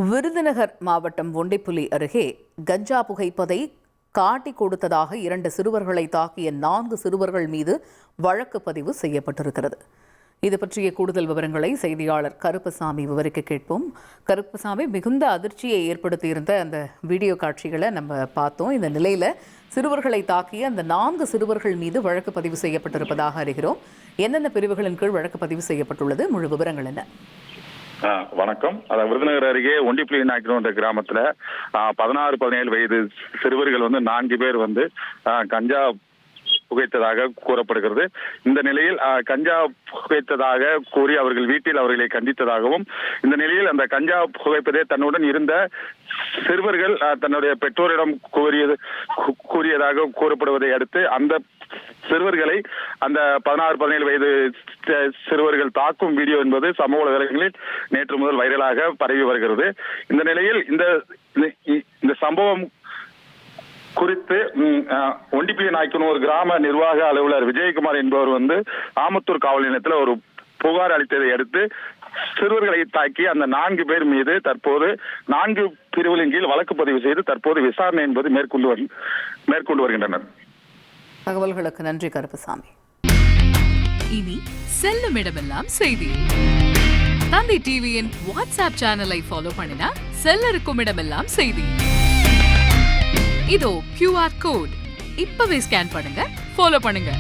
விருதுநகர் மாவட்டம் ஒண்டிப்புலி அருகே கஞ்சா புகைப்பதை காட்டி கொடுத்ததாக 2 சிறுவர்களை தாக்கிய 4 சிறுவர்கள் மீது வழக்கு பதிவு செய்யப்பட்டிருக்கிறது. இது பற்றிய கூடுதல் விவரங்களை செய்தியாளர் கருப்பசாமி விவரிக்க கேட்போம். கருப்பசாமி, மிகுந்த அதிர்ச்சியை ஏற்படுத்தியிருந்த அந்த வீடியோ காட்சிகளை நம்ம பார்த்தோம். இந்த நிலையில சிறுவர்களை தாக்கிய அந்த 4 சிறுவர்கள் மீது வழக்கு பதிவு செய்யப்பட்டிருப்பதாக அறிகிறோம். எந்தெந்த பிரிவுகளின் கீழ் வழக்கு பதிவு செய்யப்பட்டுள்ளது? முழு விவரங்கள் என்ன? வணக்கம். விருதுநகர் அருகே ஒண்டிப்புலி நாய்க்கனூர் கிராமத்துல 16-17 வயது சிறுவர்கள் 4 பேர் கஞ்சா புகைத்ததாக கூறப்படுகிறது. இந்த நிலையில் கஞ்சா புகைத்ததாக கூறி அவர்கள் வீட்டில் அவர்களை கண்டித்ததாகவும், இந்த நிலையில் அந்த கஞ்சா புகைப்பதே தன்னுடன் இருந்த சிறுவர்கள் தன்னுடைய பெற்றோரிடம் கூறியதாக கூறப்படுவதை அடுத்து அந்த சிறுவர்களை அந்த 16-17 வயது சிறுவர்கள் தாக்கும் வீடியோ என்பது சமூக வலைதளங்களில் நேற்று முதல் வைரலாக பரவி வருகிறது. இந்த நிலையில் இந்த சம்பவம் குறித்து ஒண்டிப்புலி நாய்க்கனூர் கிராம நிர்வாக அலுவலர் விஜயகுமார் என்பவர் ஆமத்தூர் காவல் நிலையத்தில் ஒரு புகார் அளித்ததை அடுத்து சிறுவர்களை தாக்கி அந்த 4 பேர் மீது தற்போது 4 பிரிவுகளின் கீழ் வழக்கு பதிவு செய்து தற்போது விசாரணை என்பது மேற்கொண்டு வருகின்றனர். தகவல்களுக்கு நன்றி கருப்பசாமி. இனி செல்லும் இடமெல்லாம் செய்தி. தந்தி டிவியின் வாட்ஸ்அப் சேனலை ஃபாலோ பண்ணினா செல்ல இருக்கும் இடமெல்லாம் செய்தி. இதோ QR கோட் இப்பவே ஸ்கேன் பண்ணுங்க, ஃபாலோ பண்ணுங்க.